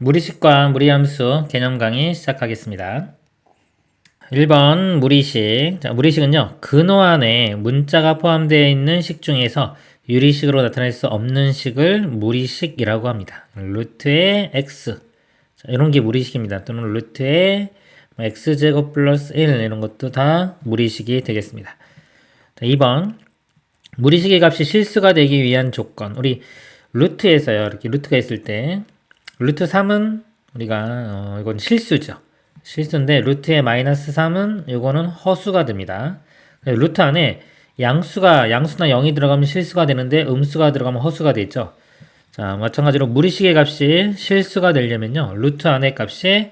무리식과 무리함수 개념 강의 시작하겠습니다. 1번 무리식. 자, 무리식은요, 근호 안에 문자가 포함되어 있는 식 중에서 유리식으로 나타낼 수 없는 식을 무리식이라고 합니다. 루트의 x. 자, 이런 게 무리식입니다. 또는 루트의 x제곱 플러스 1 이런 것도 다 무리식이 되겠습니다. 자, 2번 무리식의 값이 실수가 되기 위한 조건. 우리 루트에서요, 이렇게 루트가 있을 때 루트 3은 우리가 이건 실수죠. 실수인데 루트의 마이너스 3은 이거는 허수가 됩니다. 루트 안에 양수나 0이 들어가면 실수가 되는데 음수가 들어가면 허수가 되죠. 자, 마찬가지로 무리식의 값이 실수가 되려면요, 루트 안의 값이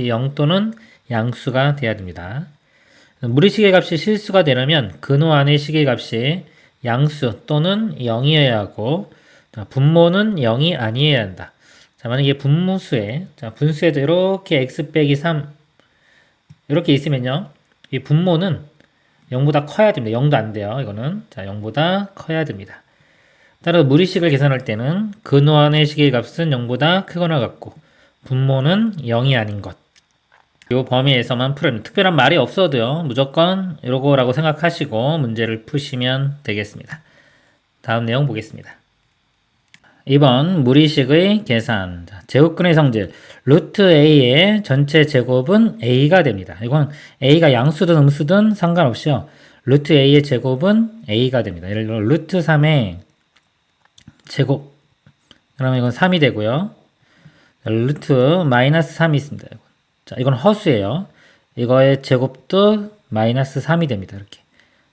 0 또는 양수가 돼야 됩니다. 무리식의 값이 실수가 되려면 근호 안의 식의 값이 양수 또는 0이어야 하고, 분모는 0이 아니어야 한다. 자, 만약에 분모수에, 분수에도 이렇게 x 빼기 3 이렇게 있으면요, 이 분모는 0보다 커야 됩니다. 0도 안 돼요. 이거는 0보다 커야 됩니다. 따라서 무리식을 계산할 때는 근호 안의 식의 값은 0보다 크거나 같고 분모는 0이 아닌 것, 이 범위에서만 풀어요. 특별한 말이 없어도요, 무조건 이러고라고 생각하시고 문제를 푸시면 되겠습니다. 다음 내용 보겠습니다. 2번 무리식의 계산. 제곱근의 성질 루트 a의 전체 제곱은 a가 됩니다. 이건 a가 양수든 음수든 상관없이요, 루트 a의 제곱은 a가 됩니다. 예를 들어 루트 3의 제곱, 그러면 이건 3이 되고요, 루트 마이너스 3이 있습니다. 자, 이건 허수예요. 이거의 제곱도 마이너스 3이 됩니다. 이렇게.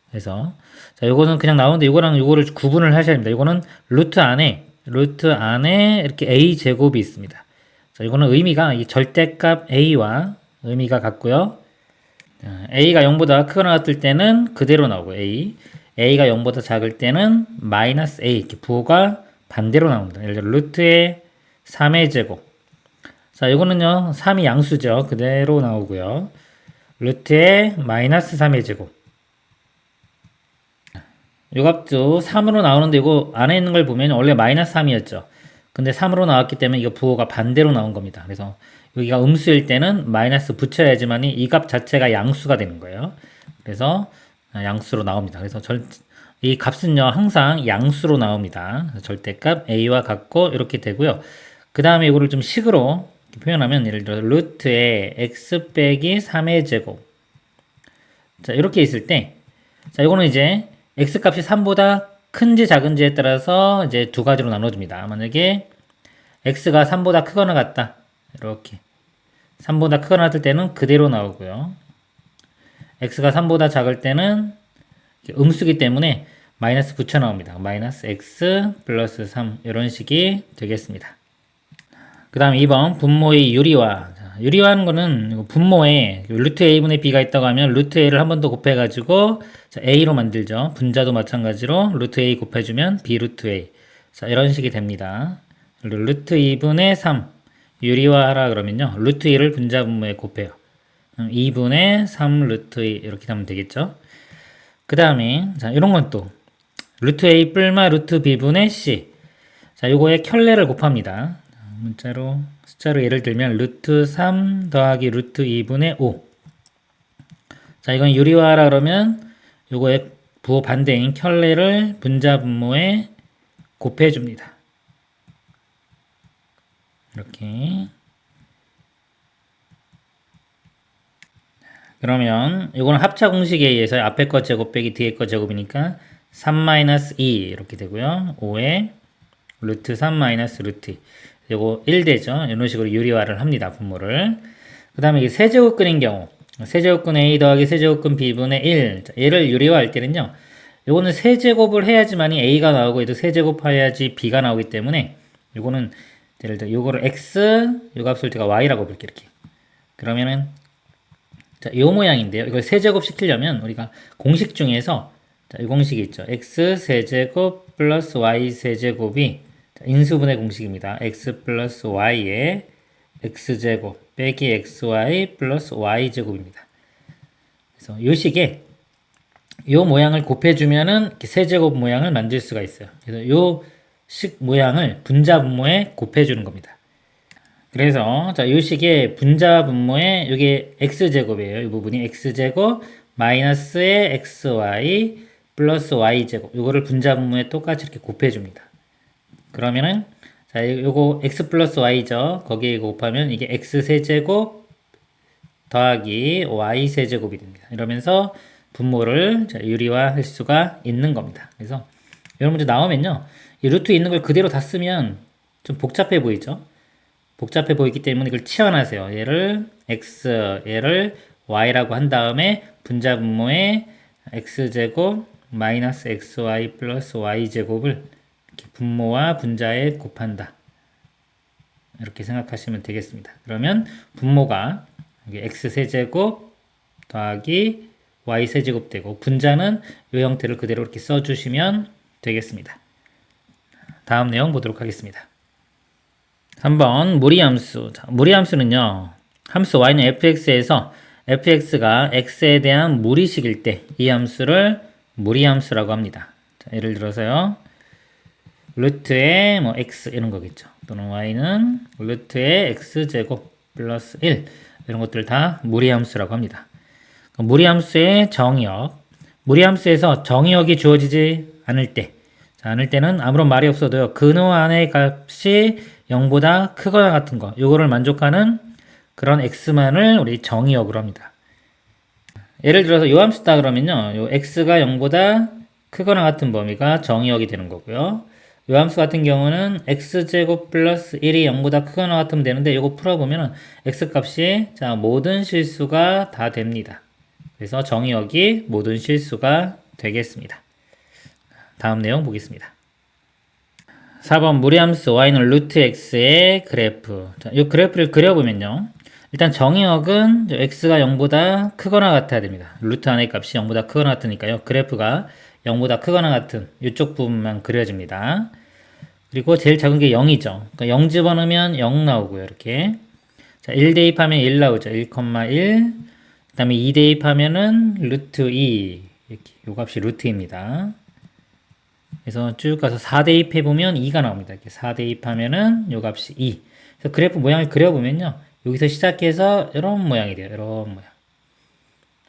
그래서 자, 요거는 그냥 나오는데 요거랑 요거를 구분을 하셔야 됩니다. 요거는 루트 안에 이렇게 a 제곱이 있습니다. 자, 이거는 의미가 이 절대값 a와 의미가 같고요. a가 0보다 크거나 같을 때는 그대로 나오고 a가 0보다 작을 때는 마이너스 a, 이렇게 부호가 반대로 나옵니다. 예를 들어 루트의 3의 제곱. 자, 이거는요, 3이 양수죠. 그대로 나오고요. 루트의 마이너스 3의 제곱. 요 값도 3으로 나오는데 이거 안에 있는 걸 보면 원래 마이너스 3이었죠. 근데 3으로 나왔기 때문에 이거 부호가 반대로 나온 겁니다. 그래서 여기가 음수일 때는 마이너스 붙여야지만이 이 값 자체가 양수가 되는 거예요. 그래서 양수로 나옵니다. 그래서 이 값은요, 항상 양수로 나옵니다. 절대값 a와 같고 이렇게 되고요. 그 다음에 이거를 좀 식으로 표현하면, 예를 들어 루트의 x 빼기 3의 제곱. 자, 이렇게 있을 때, 자, 이거는 이제 x 값이 3보다 큰지 작은지에 따라서 이제 두 가지로 나눠집니다. 만약에 x가 3보다 크거나 같다, 이렇게 3보다 크거나 같을 때는 그대로 나오고요, x가 3보다 작을 때는 음수기 때문에 마이너스 붙여 나옵니다. 마이너스 x 플러스 3 이런 식이 되겠습니다. 그 다음 2번 분모의 유리화. 유리화하는 거는 분모에 루트 a분의 b가 있다고 하면 루트 a를 한 번 더 곱해가지고 a로 만들죠. 분자도 마찬가지로 루트 a 곱해주면 b 루트 a. 자, 이런 식이 됩니다. 루트 2분의 3 유리화하라 그러면요, 루트 2를 분자 분모에 곱해요. 2분의 3 루트 2 이렇게 하면 되겠죠. 그 다음에 자, 이런 건 또 루트 a 뿔마 루트 b분의 c. 자, 요거의 켤레를 곱합니다. 숫자로 예를 들면 루트 3 더하기 루트 2분의 5. 자, 이건 유리화하라 그러면 요거의 부호 반대인 켤레를 분자 분모에 곱해줍니다. 이렇게. 그러면 이거는 합차 공식에 의해서 앞에 거 제곱 빼기 뒤에 거 제곱이니까 3-2 이렇게 되고요. 5에 루트 3 마이너스 루트 2. 요거 1되죠. 이런 식으로 유리화를 합니다. 분모를. 그 다음에 이게 세제곱근인 경우, 세제곱근 a 더하기 세제곱근 b분의 1. 자, 얘를 유리화할 때는요, 요거는 세제곱을 해야지만이 a가 나오고 얘도 세제곱해야지 b가 나오기 때문에 요거는 예를 들어 요거를 x, 요 값을 제가 y라고 볼게요. 이렇게. 그러면은 자, 요 모양인데요. 이걸 세제곱 시키려면 우리가 공식 중에서, 자, 이 공식이 있죠. x 세제곱 플러스 y 세제곱이 인수분해 공식입니다. x 플러스 y의 x제곱 빼기 xy 플러스 y제곱입니다. 그래서 이 식에 이 모양을 곱해주면은 세제곱 모양을 만들 수가 있어요. 그래서 이 식 모양을 분자 분모에 곱해주는 겁니다. 그래서 자, 이 식의 분자 분모에 이게 x제곱이에요. 이 부분이 x제곱 마이너스의 xy 플러스 y제곱. 이거를 분자 분모에 똑같이 이렇게 곱해줍니다. 그러면은 자, 요거 x 플러스 y죠. 거기에 곱하면 이게 x 세제곱 더하기 y 세제곱이 됩니다. 이러면서 분모를 유리화할 수가 있는 겁니다. 그래서 이런 문제 나오면요. 이 루트 있는 걸 그대로 다 쓰면 좀 복잡해 보이죠? 복잡해 보이기 때문에 이걸 치환하세요. 얘를 x, 얘를 y라고 한 다음에 분자 분모에 x제곱 마이너스 xy 플러스 y제곱을 이렇게 분모와 분자에 곱한다. 이렇게 생각하시면 되겠습니다. 그러면 분모가 x세제곱 더하기 y세제곱 되고 분자는 이 형태를 그대로 이렇게 써주시면 되겠습니다. 다음 내용 보도록 하겠습니다. 3번 무리함수. 자, 무리함수는요. 함수 y는 fx에서 fx가 x에 대한 무리식일 때 이 함수를 무리함수라고 합니다. 자, 예를 들어서요. 루트의 뭐 x 이런 거겠죠. 또는 y는 루트의 x제곱 플러스 1 이런 것들 다 무리함수라고 합니다. 무리함수의 정의역. 무리함수에서 정의역이 주어지지 않을 때, 자, 않을 때는 아무런 말이 없어도요. 근호 안의 값이 0보다 크거나 같은 거, 요거를 만족하는 그런 x만을 우리 정의역으로 합니다. 예를 들어서 요 함수다 그러면요. 요 x가 0보다 크거나 같은 범위가 정의역이 되는 거고요. 요 함수 같은 경우는 x제곱 플러스 1이 0보다 크거나 같으면 되는데 요거 풀어보면 x값이 자 모든 실수가 다 됩니다. 그래서 정의역이 모든 실수가 되겠습니다. 다음 내용 보겠습니다. 4번 무리함수 y는 루트 x의 그래프. 자, 이 그래프를 그려보면요. 일단 정의역은 x가 0보다 크거나 같아야 됩니다. 루트 안의 값이 0보다 크거나 같으니까요. 그래프가 0보다 크거나 같은 이쪽 부분만 그려집니다. 그리고 제일 작은 게 0이죠. 그러니까 0 집어넣으면 0 나오고요. 이렇게. 자, 1 대입하면 1 나오죠. 1,1. 그 다음에 2 대입하면은 루트 2. 이렇게. 요 값이 루트입니다. 그래서 쭉 가서 4 대입해보면 2가 나옵니다. 이렇게 4 대입하면은 요 값이 2. 그래서 그래프 모양을 그려보면요. 여기서 시작해서 이런 모양이 돼요. 이런 모양.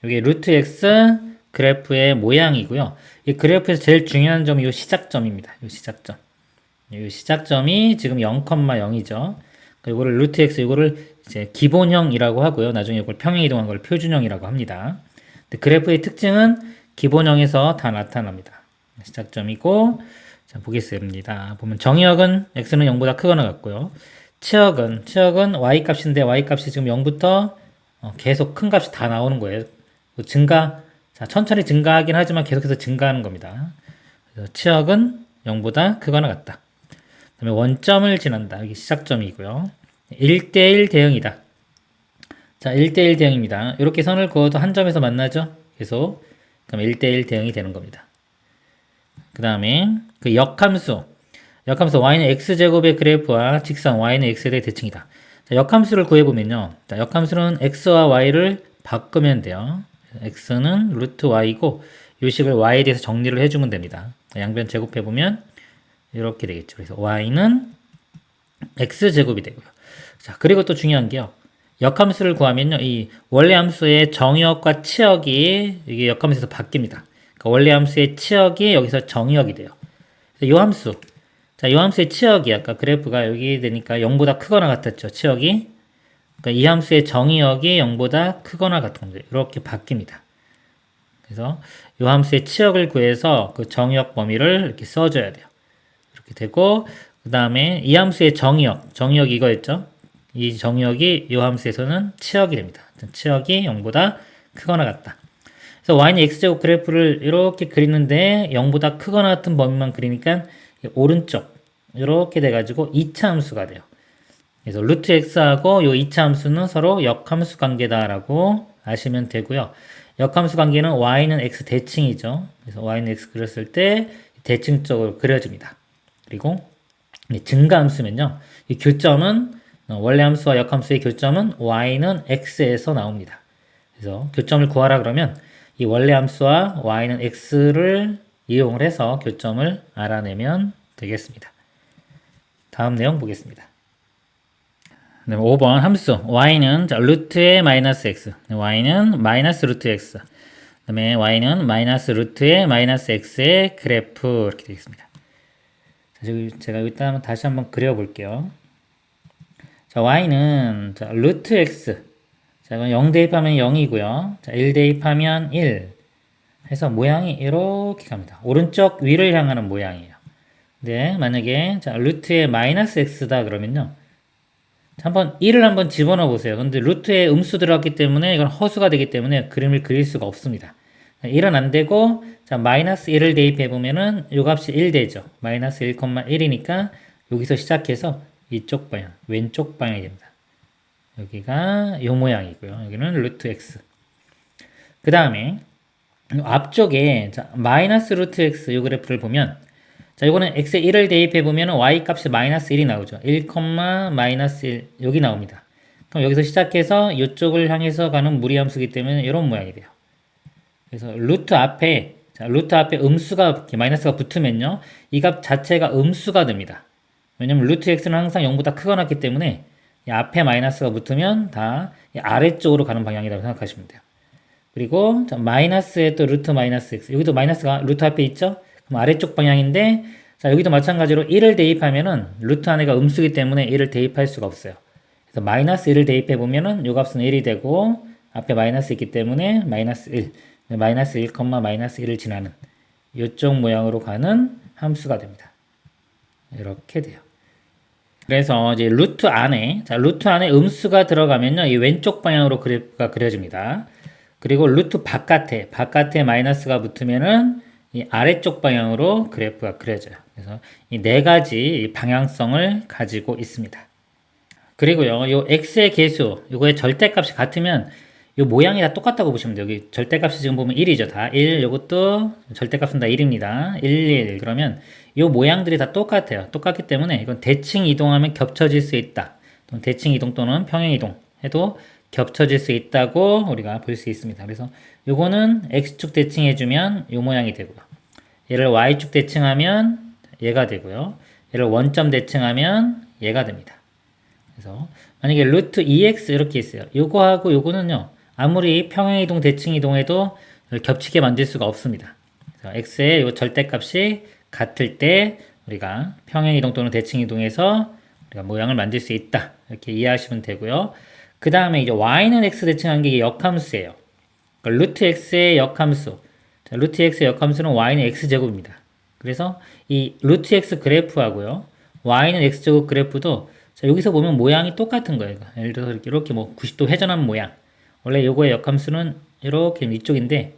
이게 루트 x 그래프의 모양이고요. 이 그래프에서 제일 중요한 점이 요 시작점입니다. 요 시작점. 요 시작점이 지금 0,0이죠. 이거를 루트 x 이거를 이제 기본형이라고 하고요. 나중에 이걸 평행 이동한 걸 표준형이라고 합니다. 근데 그래프의 특징은 기본형에서 다 나타납니다. 시작점이고, 자, 보겠습니다. 보면 정의역은 x는 0보다 크거나 같고요. 치역은 y 값인데 y 값이 지금 0부터 계속 큰 값이 다 나오는 거예요. 증가, 자, 천천히 증가하긴 하지만 계속해서 증가하는 겁니다. 그래서 치역은 0보다 크거나 같다. 그 다음에 원점을 지난다. 여기 시작점이고요. 1대1 대응이다. 자, 1대1 대응입니다. 이렇게 선을 그어도 한 점에서 만나죠? 계속. 그럼 1대1 대응이 되는 겁니다. 그 다음에 그 역함수 y는 x제곱의 그래프와 직선 y는 x에 대해 대칭이다. 자, 역함수를 구해보면요. 자, 역함수는 x와 y를 바꾸면 돼요. x는 루트 y고 이 식을 y에 대해서 정리를 해주면 됩니다. 양변 제곱해보면 이렇게 되겠죠. 그래서 y는 x제곱이 되고요. 자, 그리고 또 중요한 게요. 역함수를 구하면요. 이 원래 함수의 정의역과 치역이 이게 역함수에서 바뀝니다. 원래 함수의 치역이 여기서 정의역이 돼요. 이 함수. 자, 이 함수의 치역이 아까 그래프가 여기 되니까 0보다 크거나 같았죠. 치역이. 그러니까 이 함수의 정의역이 0보다 크거나 같은 겁니다. 이렇게 바뀝니다. 그래서 이 함수의 치역을 구해서 그 정의역 범위를 이렇게 써줘야 돼요. 이렇게 되고, 그 다음에 이 함수의 정의역 이거였죠. 이 정의역이 이 함수에서는 치역이 됩니다. 치역이 0보다 크거나 같다. 그래서 y는 x제곱 그래프를 이렇게 그리는데 0보다 크거나 같은 범위만 그리니까 오른쪽 이렇게 돼가지고 2차 함수가 돼요. 그래서 루트 x하고 이 2차 함수는 서로 역함수 관계다라고 아시면 되고요. 역함수 관계는 y는 x 대칭이죠. 그래서 y는 x 그렸을 때 대칭적으로 그려집니다. 그리고 증가함수면요. 이 교점은 원래 함수와 역함수의 교점은 y는 x에서 나옵니다. 그래서 교점을 구하라 그러면 이 원래 함수와 y는 x를 이용을 해서 교점을 알아내면 되겠습니다. 다음 내용 보겠습니다. 그다음에 5번 함수 y는 자, 루트의 마이너스 x, y는 마이너스 루트 x, 그다음에 y는 마이너스 루트의 마이너스 x의 그래프 이렇게 되겠습니다. 자, 제가 일단 다시 한번 그려볼게요. 자, y는 자, 루트 x, 자, 그럼 0 대입하면 0이고요. 자, 1 대입하면 1 해서 모양이 이렇게 갑니다. 오른쪽 위를 향하는 모양이에요. 네, 만약에 자, 루트의 마이너스 x다 그러면요. 자, 한번 1을 한번 집어넣어 보세요. 근데 루트에 음수 들어갔기 때문에 이건 허수가 되기 때문에 그림을 그릴 수가 없습니다. 1은 안 되고 자, 마이너스 1을 대입해 보면은 요 값이 1 되죠. 마이너스 1,1이니까 여기서 시작해서 이쪽 방향, 왼쪽 방향이 됩니다. 여기가 요 모양이고요. 여기는 루트 x. 그 다음에 앞쪽에 자, 마이너스 루트 x 요 그래프를 보면 자, 이거는 x에 1을 대입해 보면 y 값이 마이너스 1이 나오죠. 1, 마이너스 1 여기 나옵니다. 그럼 여기서 시작해서 이쪽을 향해서 가는 무리함수기 때문에 이런 모양이 돼요. 그래서 루트 앞에 자, 루트 앞에 음수가 마이너스가 붙으면요. 이 값 자체가 음수가 됩니다. 왜냐면 루트 x는 항상 0보다 크거나 같기 때문에 이 앞에 마이너스가 붙으면 다 아래쪽으로 가는 방향이라고 생각하시면 돼요. 그리고 자, 마이너스에 또 루트 마이너스 x 여기도 마이너스가 루트 앞에 있죠? 그럼 아래쪽 방향인데 자 여기도 마찬가지로 1을 대입하면은 루트 안에가 음수기 때문에 1을 대입할 수가 없어요. 그래서 마이너스 1을 대입해 보면은 요 값은 1이 되고 앞에 마이너스 있기 때문에 마이너스 1 마이너스 1, 마이너스 1을 지나는 이쪽 모양으로 가는 함수가 됩니다. 이렇게 돼요. 그래서 이제 루트 안에 자 루트 안에 음수가 들어가면요 이 왼쪽 방향으로 그래프가 그려집니다. 그리고 루트 바깥에 마이너스가 붙으면은 이 아래쪽 방향으로 그래프가 그려져요. 그래서 이 네 가지 방향성을 가지고 있습니다. 그리고요 요 x의 계수 요거의 절대값이 같으면 요 모양이 다 똑같다고 보시면 돼요. 여기 절대값이 지금 보면 1이죠. 다 1, 요것도 절대값은 다 1입니다. 1, 1. 그러면 요 모양들이 다 똑같아요. 똑같기 때문에 이건 대칭 이동하면 겹쳐질 수 있다. 대칭 이동 또는 평행 이동 해도 겹쳐질 수 있다고 우리가 볼 수 있습니다. 그래서 요거는 x축 대칭해주면 요 모양이 되고요. 얘를 y축 대칭하면 얘가 되고요. 얘를 원점 대칭하면 얘가 됩니다. 그래서 만약에 루트 2x 이렇게 있어요. 요거하고 요거는요. 아무리 평행이동, 대칭이동해도 겹치게 만들 수가 없습니다. 그래서 x의 요 절대값이 같을 때 우리가 평행이동 또는 대칭이동해서 우리가 모양을 만들 수 있다. 이렇게 이해하시면 되고요. 그 다음에 이제 y는 x 대칭한 게 역함수예요. 그러니까 루트 x의 역함수. 자, 루트 x의 역함수는 y는 x제곱입니다. 그래서 이 루트 x 그래프하고요. y는 x제곱 그래프도 자, 여기서 보면 모양이 똑같은 거예요. 예를 들어서 이렇게 뭐 90도 회전한 모양. 원래 요거의 역함수는 이렇게 이쪽인데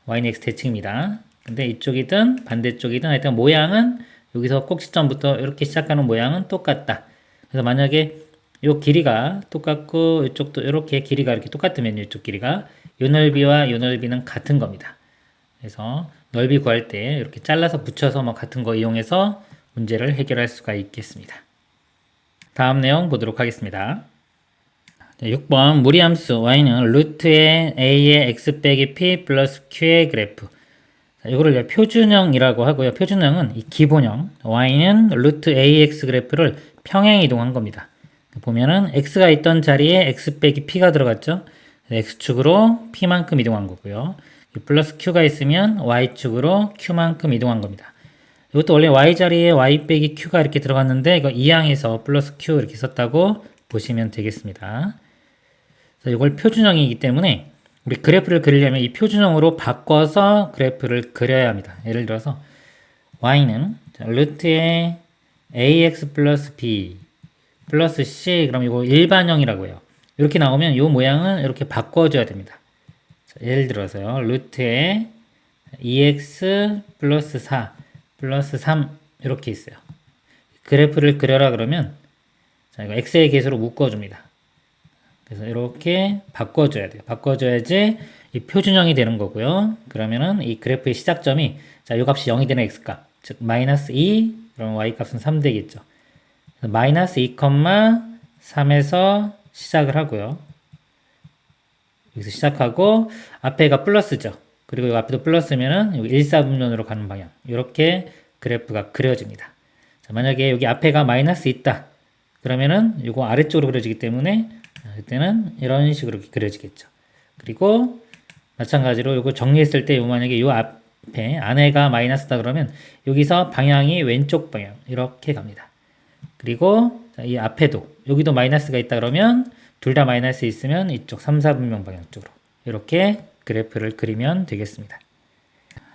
y는 x 대칭입니다. 근데 이쪽이든 반대쪽이든 하여튼 모양은 여기서 꼭지점부터 이렇게 시작하는 모양은 똑같다. 그래서 만약에 요 길이가 똑같고 이쪽도 이렇게 길이가 이렇게 똑같으면 이쪽 길이가 요 넓이와 요 넓이는 같은 겁니다. 그래서 넓이 구할 때 이렇게 잘라서 붙여서 뭐 같은 거 이용해서 문제를 해결할 수가 있겠습니다. 다음 내용 보도록 하겠습니다. 6번 무리함수 y는 루트의 a의 x 빼기 p 플러스 q의 그래프. 이거를 표준형이라고 하고요. 표준형은 이 기본형 y는 루트 ax 그래프를 평행 이동한 겁니다. 보면은 x가 있던 자리에 x 빼기 p가 들어갔죠. x축으로 p만큼 이동한 거고요. 플러스 q가 있으면 y축으로 q만큼 이동한 겁니다. 이것도 원래 y 자리에 y 빼기 q가 이렇게 들어갔는데 이거 이항에서 플러스 q 이렇게 썼다고 보시면 되겠습니다. 그래서 이걸 표준형이기 때문에 우리 그래프를 그리려면 이 표준형으로 바꿔서 그래프를 그려야 합니다. 예를 들어서 y는 루트의 ax 플러스 b 플러스 c 그럼 이거 일반형이라고 해요. 이렇게 나오면 이 모양은 이렇게 바꿔줘야 됩니다. 자, 예를 들어서요. 루트의 2x 플러스 4 플러스 3 이렇게 있어요. 그래프를 그려라 그러면 자, 이거 x의 계수로 묶어줍니다. 그래서 이렇게 바꿔줘야 돼요. 바꿔줘야지 이 표준형이 되는 거고요. 그러면은 이 그래프의 시작점이 자, 이 값이 0이 되는 x값 즉 마이너스 2 그럼 y 값은 3 되겠죠. 마이너스 2, 3에서 시작을 하고요. 여기서 시작하고 앞에가 플러스죠. 그리고 이 앞에도 플러스면은 여기 1, 4분면으로 가는 방향. 이렇게 그래프가 그려집니다. 자, 만약에 여기 앞에가 마이너스 있다. 그러면은 이거 아래쪽으로 그려지기 때문에 그때는 이런 식으로 그려지겠죠. 그리고 마찬가지로 이거 정리했을 때 만약에 요 앞에 안에가 마이너스다 그러면 여기서 방향이 왼쪽 방향 이렇게 갑니다. 그리고 이 앞에도 여기도 마이너스가 있다 그러면 둘 다 마이너스 있으면 이쪽 3, 4분명 방향 쪽으로 이렇게 그래프를 그리면 되겠습니다.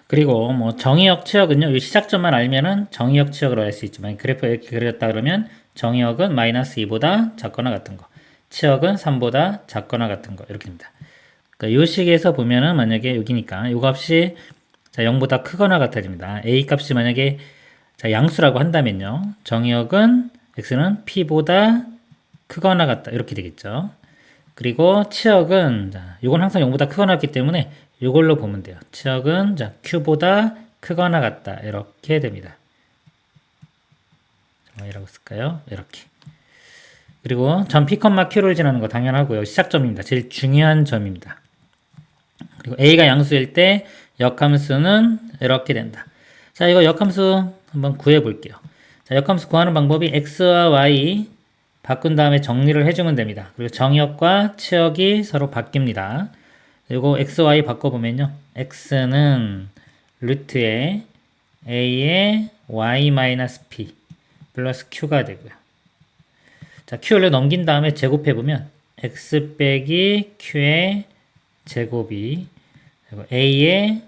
그리고 뭐 정의역 치역은요, 이 시작점만 알면은 정의역 치역으로 알 수 있지만 그래프 이렇게 그렸다 그러면 정의역은 마이너스 2보다 작거나 같은 거, 치역은 3보다 작거나 같은 거 이렇게 됩니다. 그러니까 이 식에서 보면은 만약에 여기니까 이 값이 자 0보다 크거나 같아집니다. a 값이 만약에 자 양수라고 한다면요, 정의역은 x는 p보다 크거나 같다 이렇게 되겠죠. 그리고 치역은 자 이건 항상 0보다 크거나 같기 때문에 이걸로 보면 돼요. 치역은 자 q보다 크거나 같다 이렇게 됩니다. 뭐라고 쓸까요? 이렇게. 그리고 점 p, q를 지나는 거 당연하고요. 시작점입니다. 제일 중요한 점입니다. 그리고 a가 양수일 때 역함수는 이렇게 된다. 자, 이거 역함수 한번 구해 볼게요. 자, 역함수 구하는 방법이 x와 y 바꾼 다음에 정리를 해주면 됩니다. 그리고 정역과 치역이 서로 바뀝니다. 그리고 x, y 바꿔보면요. x는 루트에 a의 y-p 플러스 q가 되고요. 자, q를 넘긴 다음에 제곱해보면 x 빼기 q의 제곱이 그리고 a의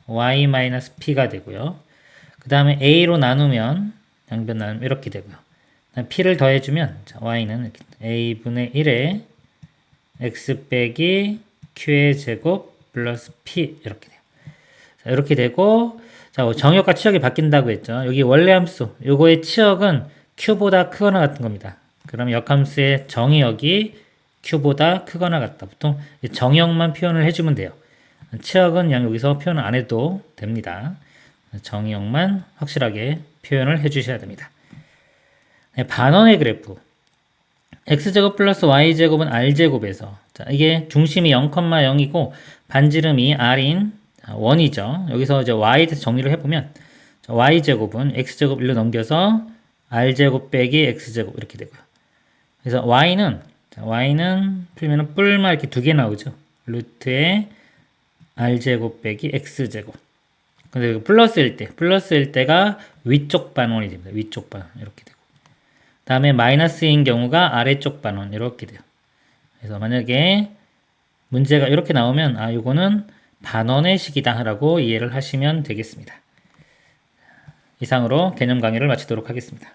y-p가 되고요. 그 다음에 a로 나누면 양변 나누면 이렇게 되고요. p를 더해주면 자, y는 이렇게 a분의 1에 x 빼기 q의 제곱 플러스 p 이렇게 돼요. 자, 이렇게 되고 자, 정역과 치역이 바뀐다고 했죠. 여기 원래 함수 요거의 치역은 q보다 크거나 같은 겁니다. 그럼 역함수의 정의역이 q보다 크거나 같다. 보통 정의역만 표현을 해주면 돼요. 치역은 그냥 여기서 표현을 안 해도 됩니다. 정의역만 확실하게 표현을 해주셔야 됩니다. 반원의 그래프 x제곱 플러스 y제곱은 r제곱에서 자, 이게 중심이 0,0이고 반지름이 r인 1이죠. 여기서 이제 y에 대해서 정리를 해보면 자, y제곱은 x제곱 1로 넘겨서 r제곱 빼기 x제곱 이렇게 되고요. 그래서 y는 풀면은 뿔만 이렇게 두 개 나오죠. 루트에 r제곱 빼기 x제곱. 근데 플러스일 때가 위쪽 반원이 됩니다. 위쪽 반원 이렇게 되고. 다음에 마이너스인 경우가 아래쪽 반원 이렇게 돼요. 그래서 만약에 문제가 이렇게 나오면 아 이거는 반원의 식이다 라고 이해를 하시면 되겠습니다. 이상으로 개념 강의를 마치도록 하겠습니다.